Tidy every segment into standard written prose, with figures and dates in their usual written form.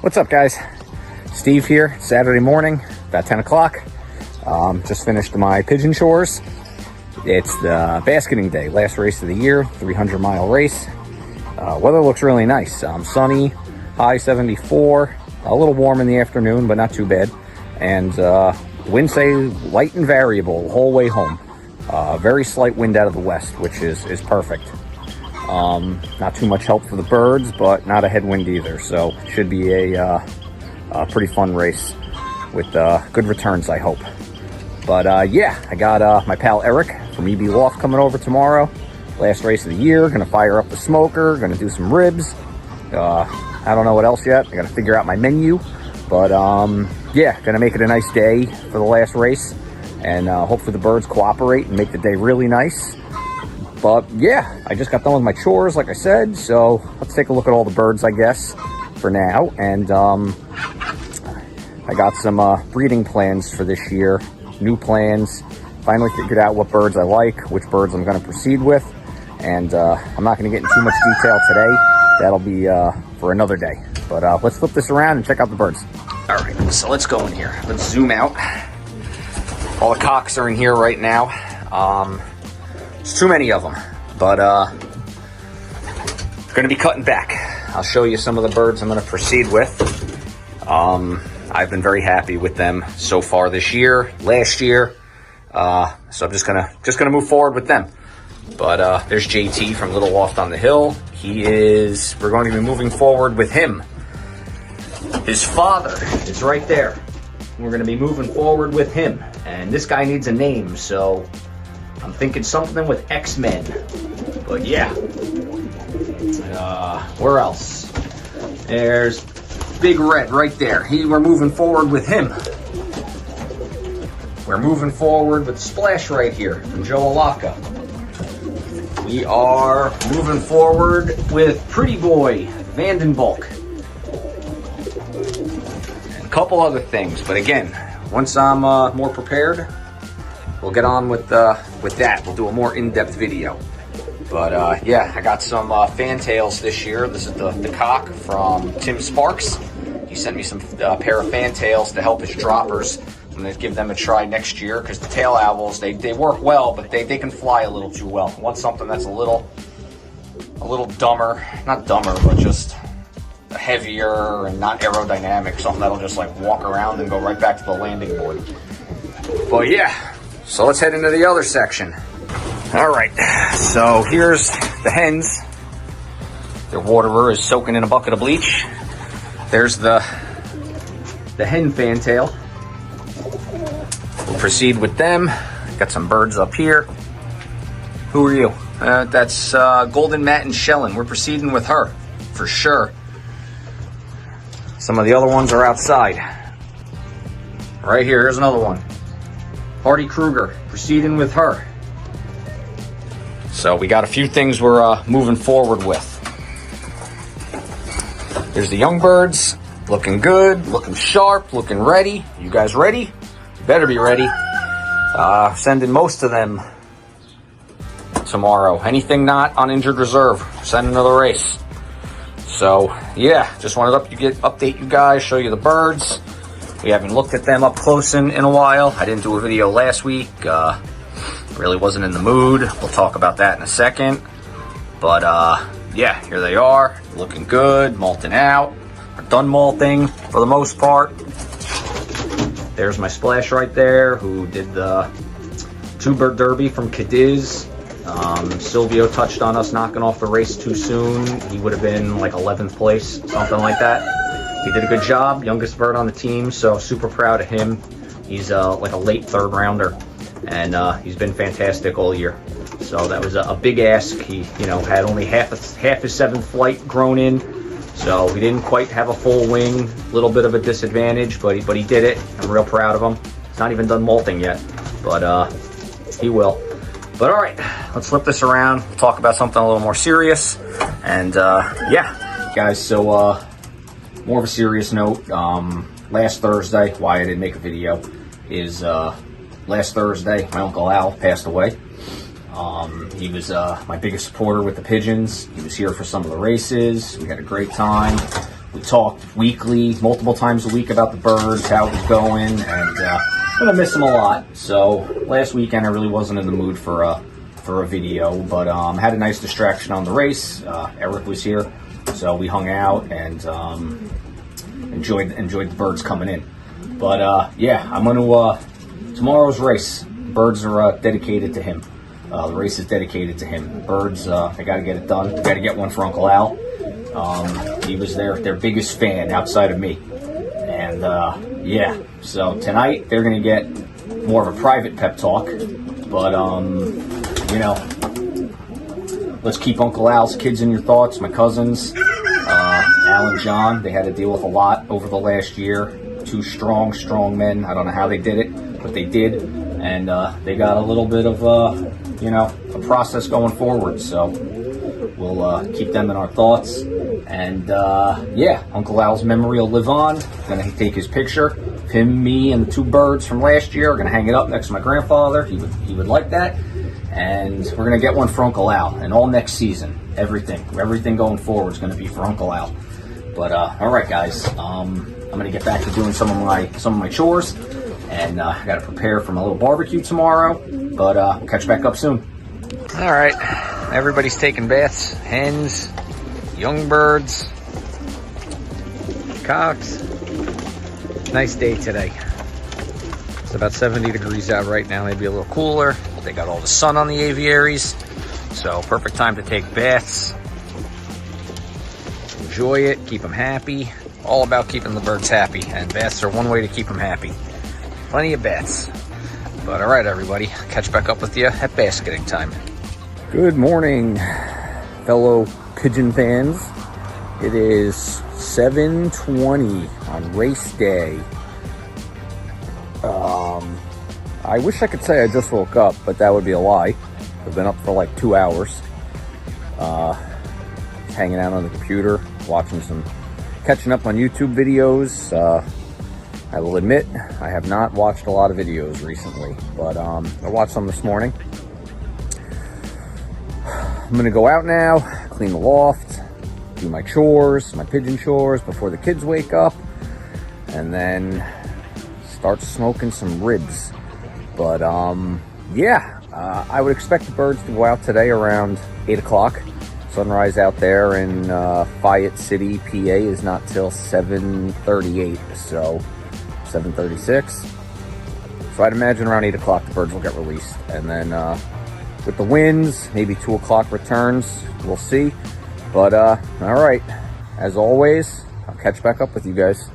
What's up, guys? Steve here. Saturday morning, about 10 o'clock. Just finished my pigeon chores. It's the basketing day, last race of the year, 300-mile race. Weather looks really nice. Sunny, high 74, a little warm in the afternoon, but not too bad. And wind say light and variable the whole way home. Very slight wind out of the west, which is perfect. Not too much help for the birds, but not a headwind either. So it should be a pretty fun race with good returns, I hope. But yeah, I got my pal Eric from Loft coming over tomorrow. Last race of the year. Gonna fire up the smoker. Gonna do some ribs. I don't know what else yet. I gotta figure out my menu. But yeah, gonna make it a nice day for the last race. And hopefully the birds cooperate and make the day really nice. But yeah, I just got done with my chores, like I said. So let's take a look at all the birds, I guess, for now. And I got some breeding plans for this year. New plans. Finally figured out what birds I like, which birds I'm going to proceed with. And I'm not going to get into too much detail today. That'll be for another day. But let's flip this around and check out the birds. All right, so let's go in here. Let's zoom out. All the cocks are in here right now. There's too many of them, but going to be cutting back. I'll show you some of the birds I'm going to proceed with. I've been very happy with them so far this year, last year. So I'm just gonna move forward with them. But there's JT from Little Loft on the Hill. We're going to be moving forward with him. His father is right there. We're going to be moving forward with him. And this guy needs a name, so I'm thinking something with X-Men. But yeah. Where else? There's Big Red right there. We're moving forward with him. We're moving forward with Splash right here from Joe Alaka. We are moving forward with Pretty Boy Vandenbalk. And a couple other things, but again, once I'm more prepared, we'll get on with that. We'll do a more in-depth video. But yeah, I got some fantails this year. This is the cock from Tim Sparks. He sent me some pair of fantails to help his droppers. I'm going to give them a try next year because the tail owls, they work well, but they can fly a little too well. I want something that's a little dumber. Not dumber, but just heavier and not aerodynamic. Something that'll just like walk around and go right back to the landing board. But yeah, so let's head into the other section. All right, so here's the hens. Their waterer is soaking in a bucket of bleach. There's the hen fantail. We'll proceed with them. Got some birds up here. Who are you? That's Golden Matin Shellin. We're proceeding with her, for sure. Some of the other ones are outside. Right here, here's another one. Hardy Kruger, proceeding with her. So we got a few things we're moving forward with. There's the young birds, looking good, looking sharp, looking ready. You guys ready? Better be ready. Sending most of them tomorrow. Anything not on injured reserve, send another race. So yeah, just wanted to update you guys, show you the birds. We haven't looked at them up close in a while. I didn't do a video last week. Really wasn't in the mood. We'll talk about that in a second. But yeah, here they are, looking good, molting out. We're done molting for the most part. There's my Splash right there, who did the two-bird derby from Cadiz. Silvio touched on us knocking off the race too soon. He would have been like 11th place, something like that. He did a good job, youngest bird on the team, so super proud of him. He's like a late third rounder, and he's been fantastic all year. So that was a big ask. He, had only half his seventh flight grown in, so he didn't quite have a full wing. Little bit of a disadvantage, but he did it. I'm real proud of him. He's not even done molting yet, but he will. But all right, let's flip this around. We'll talk about something a little more serious. And yeah, guys. So more of a serious note. Last Thursday, why I didn't make a video is last Thursday my Uncle Al passed away. He was my biggest supporter with the pigeons. He was here for some of the races. We had a great time. We talked weekly, multiple times a week about the birds, how it was going, and I'm gonna miss them a lot. So last weekend I really wasn't in the mood for a video, but had a nice distraction on the race. Eric was here, so we hung out and enjoyed the birds coming in. But yeah, I'm gonna tomorrow's race. Birds are dedicated to him. The race is dedicated to him. Birds, I got to get it done. Got to get one for Uncle Al. He was their biggest fan outside of me. And yeah, so tonight they're going to get more of a private pep talk. But, you know, let's keep Uncle Al's kids in your thoughts, my cousins. Al and John, they had to deal with a lot over the last year. Two strong men. I don't know how they did it, but they did. And they got a little bit of, you know, a process going forward. So we'll keep them in our thoughts. And yeah, Uncle Al's memory will live on. Gonna take his picture. Him, me, and the two birds from last year. Gonna hang it up next to my grandfather. He would like that. And we're gonna get one for Uncle Al. And all next season, everything going forward is gonna be for Uncle Al. But all right, guys. I'm gonna get back to doing some of my chores. And I got to prepare for my little barbecue tomorrow. But we'll catch back up soon. All right. Everybody's taking baths. Hens, young birds, cocks. Nice day today. It's about 70 degrees out right now. Maybe a little cooler. They got all the sun on the aviaries. So perfect time to take baths. Enjoy it. Keep them happy. All about keeping the birds happy. And baths are one way to keep them happy. Plenty of bats. But all right, everybody, catch back up with you at basketing time. Good morning, fellow pigeon fans. It is 7:20 on race day. I wish I could say I just woke up, but that would be a lie. I've been up for like 2 hours. Hanging out on the computer, catching up on YouTube videos. I will admit, I have not watched a lot of videos recently, but I watched some this morning. I'm gonna go out now, clean the loft, do my chores, my pigeon chores before the kids wake up, and then start smoking some ribs. But yeah, I would expect the birds to go out today around 8 o'clock. Sunrise out there in Fayette City, PA is not till 7:38, so 7:36. So I'd imagine around 8 o'clock the birds will get released. And then with the winds, maybe 2 o'clock returns. We'll see. But all right, as always, I'll catch back up with you guys.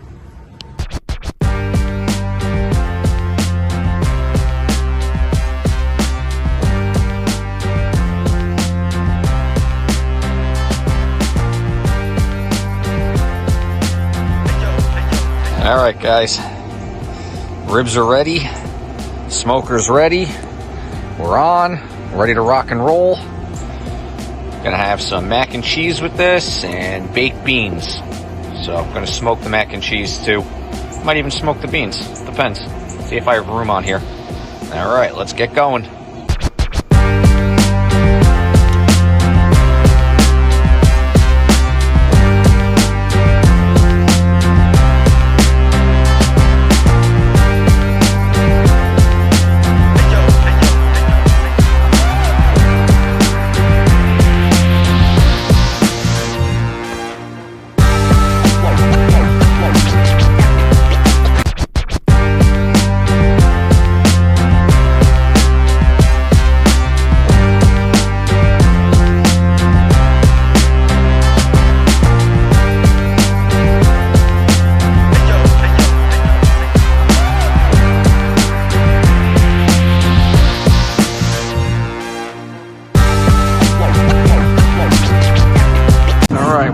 All right, guys. Ribs are ready, smoker's ready, we're on, ready to rock and roll. Gonna have some mac and cheese with this and baked beans. So I'm gonna smoke the mac and cheese too. Might even smoke the beans, depends. See if I have room on here. All right, let's get going.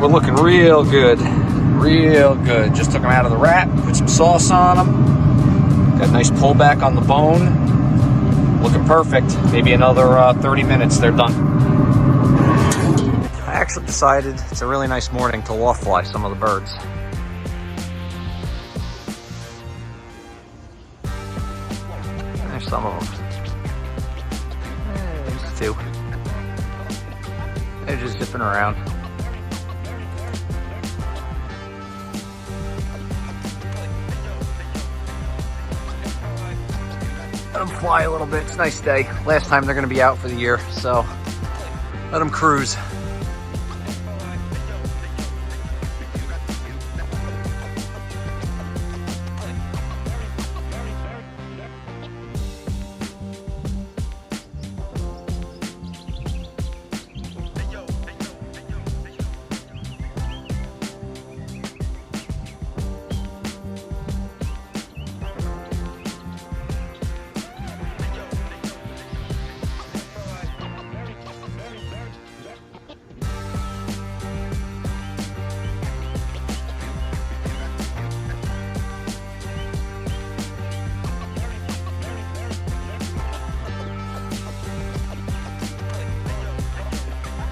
We're looking real good, real good. Just took them out of the wrap, put some sauce on them. Got a nice pullback on the bone. Looking perfect. Maybe another 30 minutes, they're done. I actually decided it's a really nice morning to loft fly some of the birds. There's some of them. There's two. They're just zipping around. Let them fly a little bit. It's a nice day. Last time they're going to be out for the year, so let them cruise.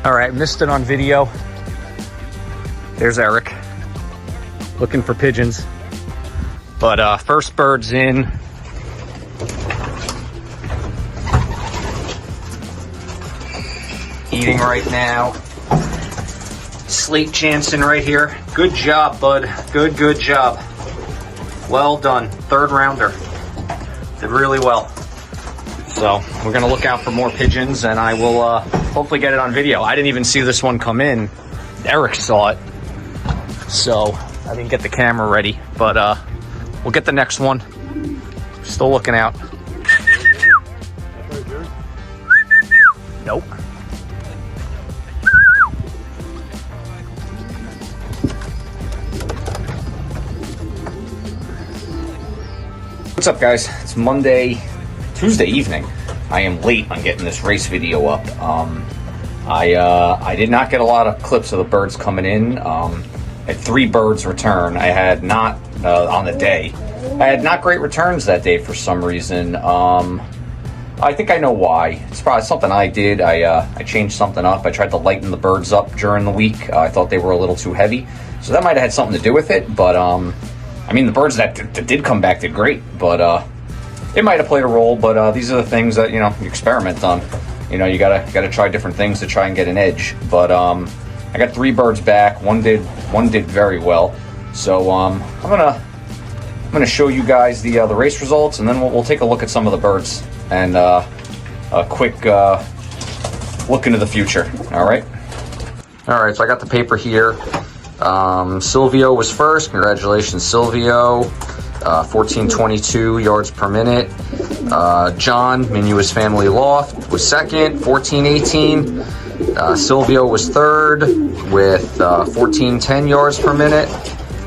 All right, missed it on video. There's Eric looking for pigeons. But first bird's in. Eating right now. Slate Jansen right here. Good job, bud. Good job. Well done. Third rounder. Did really well. So we're gonna look out for more pigeons, and I will hopefully get it on video. I didn't even see this one come in. Eric saw it, so I didn't get the camera ready. But we'll get the next one. Still looking out. Nope. What's up, guys? It's Tuesday evening. I am late on getting this race video up. I did not get a lot of clips of the birds coming in. Had 3 birds return. I had not on the day. I had not great returns that day for some reason. I think I know why. It's probably something I did. I changed something up. I tried to lighten the birds up during the week. I thought they were a little too heavy, so that might have had something to do with it. But I mean, the birds that did come back did great, but it might have played a role. But these are the things that, you know, you experiment on. You know, you gotta try different things to try and get an edge. But I got 3 birds back. One did very well. So I'm gonna show you guys the race results, and then we'll take a look at some of the birds and a quick look into the future. All right. So I got the paper here. Silvio was first. Congratulations, Silvio. 1422 yards per minute. John, Minua's Family Loft, was second, 1418. Silvio was third with 1410 yards per minute.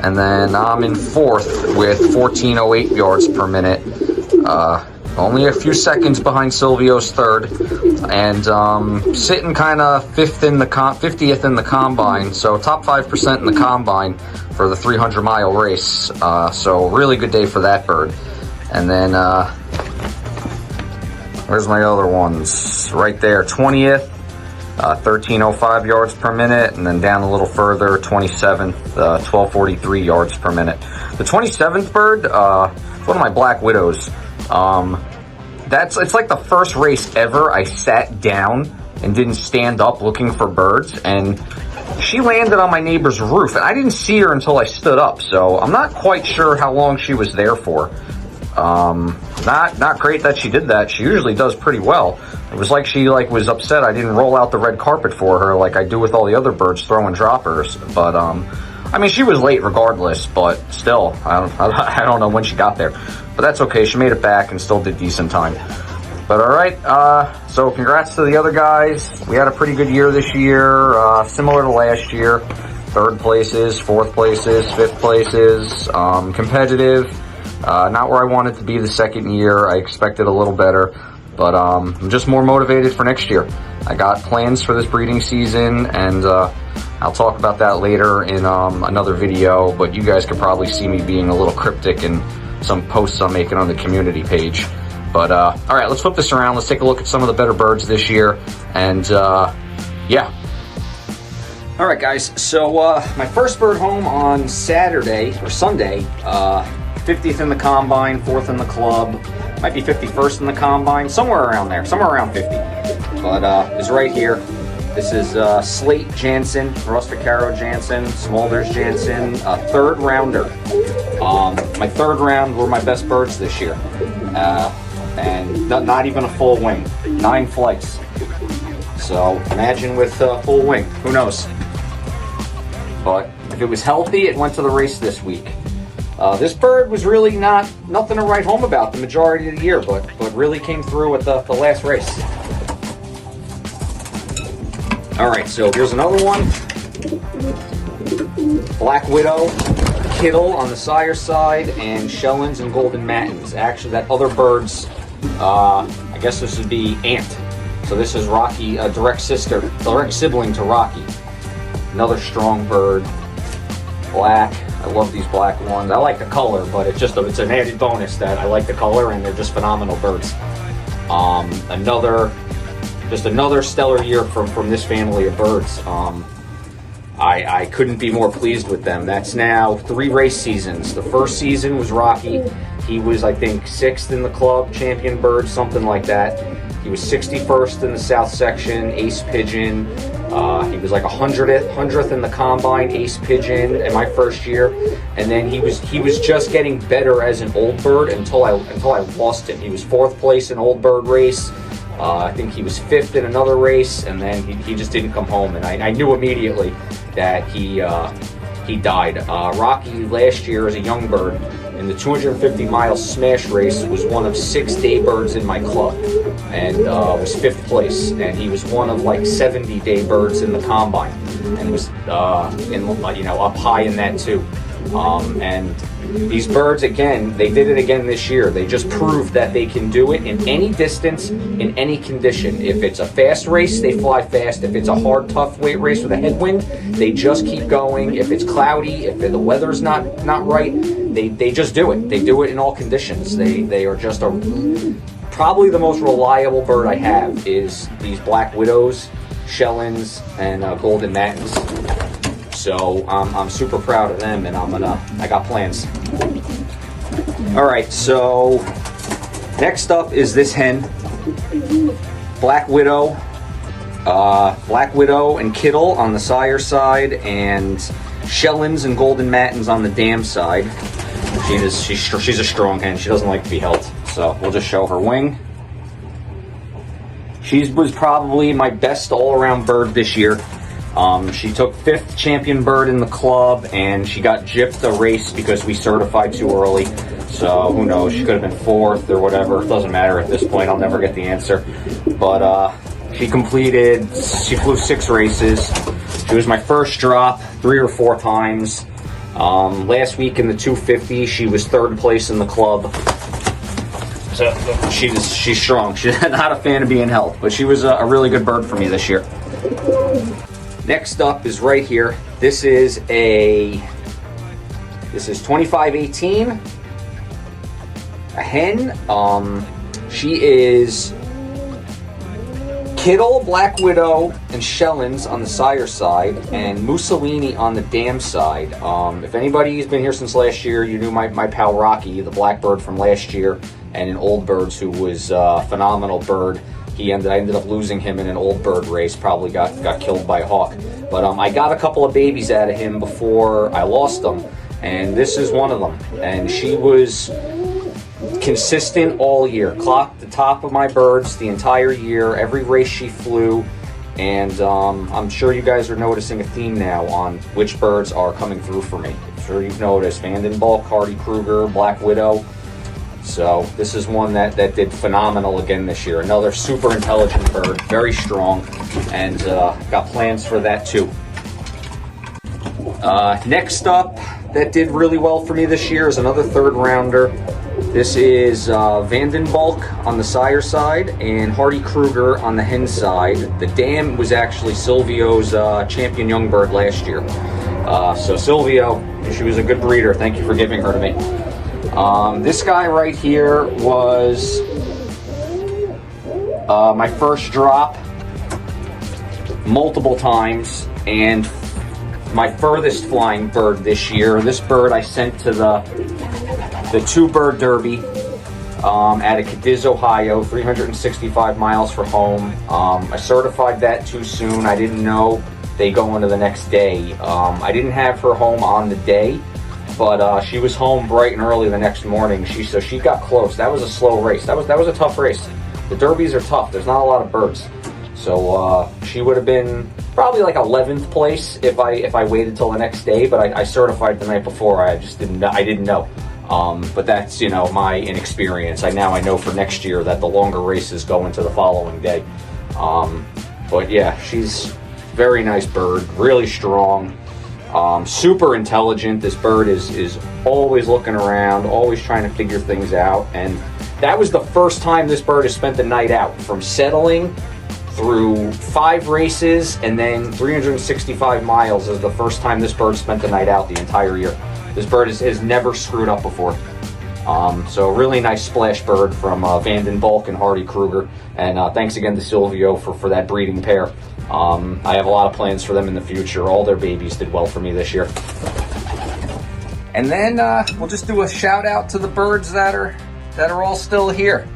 And then I'm in fourth with 1408 yards per minute. Only a few seconds behind Silvio's third, and sitting kind of 50th in the combine. So top 5% in the combine for the 300-mile race. So really good day for that bird. And then where's my other ones? Right there, 20th, 1305 yards per minute, and then down a little further, 27th, 1243 yards per minute. The 27th bird, one of my Black Widows. It's like the first race ever I sat down and didn't stand up looking for birds, and she landed on my neighbor's roof, and I didn't see her until I stood up. So I'm not quite sure how long she was there for. Not great that she did that. She usually does pretty well. It was like she was upset I didn't roll out the red carpet for her like I do with all the other birds throwing droppers. But I mean, she was late regardless, but still, I don't know when she got there. But that's okay. She made it back and still did decent time. But all right, so congrats to the other guys. We had a pretty good year this year, similar to last year. 3rd places, 4th places, 5th places, competitive. Not where I wanted to be the second year. I expected a little better, but I'm just more motivated for next year. I got plans for this breeding season, and I'll talk about that later in another video, but you guys could probably see me being a little cryptic in some posts I'm making on the community page. But all right, let's flip this around. Let's take a look at some of the better birds this year, and yeah. All right, guys, so my first bird home on Saturday or Sunday, 50th in the combine, 4th in the club, might be 51st in the combine, somewhere around there, somewhere around 50. But is right here. This is Slate Jansen, Rusticaro Jansen, Smulders Jansen, 3rd rounder. My 3rd round were my best birds this year. and not even a full wing. 9 flights. So imagine with full wing, who knows? But if it was healthy, it went to the race this week. This bird was really nothing to write home about the majority of the year, but really came through at the last race. All right, so here's another one. Black Widow, Kittle on the sire side, and Shellens and Golden Matins. Actually, that other bird's, I guess this would be Ant. So this is Rocky, a direct sibling to Rocky. Another strong bird, black. I love these black ones. I like the color, but it's an added bonus that I like the color, and they're just phenomenal birds. Another stellar year from this family of birds. I couldn't be more pleased with them. That's now 3 race seasons. The first season was Rocky. He was, I think, 6th in the club, champion bird, something like that. He was 61st in the South Section, ace pigeon. He was like 100th in the combine, ace pigeon in my first year. And then he was just getting better as an old bird until I lost him. He was 4th place in old bird race. I think he was 5th in another race, and then he just didn't come home. And I knew immediately that he died. Rocky last year as a young bird in the 250-mile smash race was one of 6 day birds in my club, and was 5th place. And he was one of like 70 day birds in the combine, and was up high in that too. And these birds, again, they did it again this year. They just proved that they can do it in any distance, in any condition. If it's a fast race, they fly fast. If it's a hard, tough weight race with a headwind, they just keep going. If it's cloudy, if the weather's not right, they just do it. They do it in all conditions. They are just probably the most reliable bird I have is these Black Widows, Shellens, and Golden Matins. So I'm super proud of them, and I got plans. All right, so next up is this hen, Black Widow and Kittle on the sire side, and Shellens and Golden Matins on the dam side. She's a strong hen. She doesn't like to be held. So we'll just show her wing. She was probably my best all-around bird this year. She took 5th champion bird in the club, and she got gypped a race because we certified too early. So who knows? She could have been 4th or whatever. It doesn't matter at this point. I'll never get the answer. But she flew 6 races. She was my first drop 3 or 4 times. Last week in the 250, she was 3rd place in the club. So she's strong. She's not a fan of being held, but she was a really good bird for me this year. Next up is right here. This is 2518, a hen. She is Kittle, Black Widow, and Shellens on the sire side, and Mussolini on the dam side. If anybody's been here since last year, you knew my pal Rocky, the blackbird from last year, and an old birds who was a phenomenal bird. I ended up losing him in an old bird race, probably got killed by a hawk. But I got a couple of babies out of him before I lost them, and this is one of them. And she was consistent all year, clocked the top of my birds the entire year, every race she flew. And I'm sure you guys are noticing a theme now on which birds are coming through for me. I'm sure you've noticed Vanden Bulk, Hardy Kruger, Black Widow. So this is one that did phenomenal again this year. Another super intelligent bird, very strong, and got plans for that too. Next up, that did really well for me this year is another 3rd rounder. This is Vanden Bulk on the sire side and Hardy Kruger on the hen side. The dam was actually Silvio's champion young bird last year. So Silvio, she was a good breeder. Thank you for giving her to me. This guy right here was my first drop multiple times, and my furthest flying bird this year. This bird I sent to the 2-bird derby out of Cadiz, Ohio, 365 miles from home. I certified that too soon. I didn't know they go into the next day. I didn't have her home on the day. but she was home bright and early the next morning. So she got close. That was a slow race. That was a tough race. The derbies are tough. There's not a lot of birds. So she would have been probably like 11th place if I waited till the next day. But I certified the night before. I didn't know. But that's, you know, my inexperience. Now I know for next year that the longer races go into the following day. But yeah, she's very nice bird, really strong, super intelligent. This bird is always looking around, always trying to figure things out. And that was the first time this bird has spent the night out, from settling through 5 races and then 365 miles is the first time this bird spent the night out the entire year. This bird has never screwed up before. So really nice splash bird from Vanden Bulk and Hardy Kruger. And thanks again to Silvio for that breeding pair. I have a lot of plans for them in the future. All their babies did well for me this year. And then we'll just do a shout out to the birds that are all still here.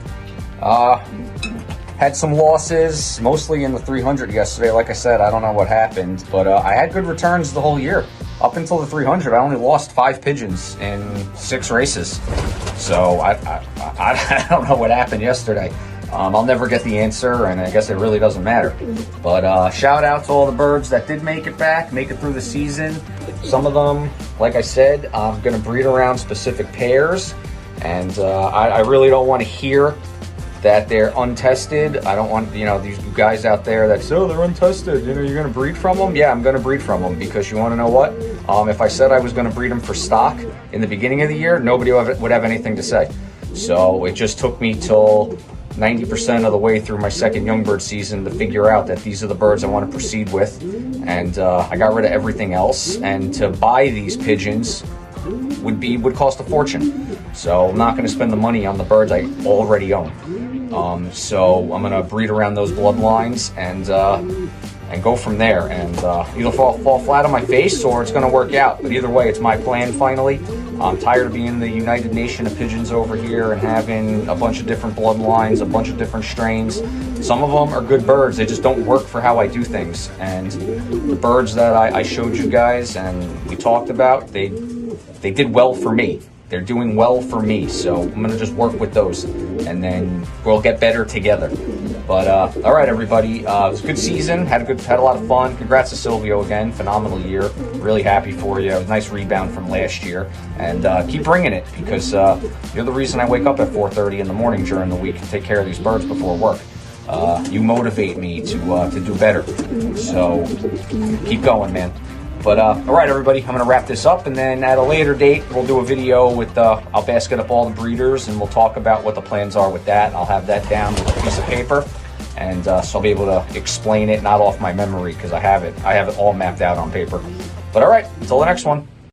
Had some losses, mostly in the 300 yesterday. Like I said, I don't know what happened, but I had good returns the whole year. Up until the 300, I only lost 5 pigeons in 6 races. So I don't know what happened yesterday. I'll never get the answer, and I guess it really doesn't matter. But shout out to all the birds that did make it back, make it through the season. Some of them, like I said, I'm going to breed around specific pairs, and I really don't want to hear that they're untested. I don't want, these guys out there that say, oh, they're untested, you're going to breed from them. Yeah, I'm going to breed from them, because you want to know what? If I said I was going to breed them for stock in the beginning of the year, nobody would have anything to say. So it just took me till 90% of the way through my second young bird season to figure out that these are the birds I want to proceed with. And I got rid of everything else. And to buy these pigeons would cost a fortune. So I'm not going to spend the money on the birds I already own. So I'm going to breed around those bloodlines and go from there, and either fall flat on my face or it's going to work out. But either way, it's my plan finally. I'm tired of being the United Nation of pigeons over here and having a bunch of different bloodlines, a bunch of different strains. Some of them are good birds, they just don't work for how I do things. And the birds that I showed you guys and we talked about, they did well for me. They're doing well for me, so I'm going to just work with those, and then we'll get better together. But all right, everybody, it was a good season. Had a lot of fun. Congrats to Silvio again, phenomenal year. Really happy for you. It was a nice rebound from last year, and keep bringing it, because you're the reason I wake up at 4:30 in the morning during the week to take care of these birds before work. You motivate me to do better. So keep going, man. But all right, everybody, I'm going to wrap this up, and then at a later date, we'll do a video with, I'll basket up all the breeders, and we'll talk about what the plans are with that. I'll have that down with a piece of paper, and so I'll be able to explain it, not off my memory, because I have it all mapped out on paper. But all right, until the next one.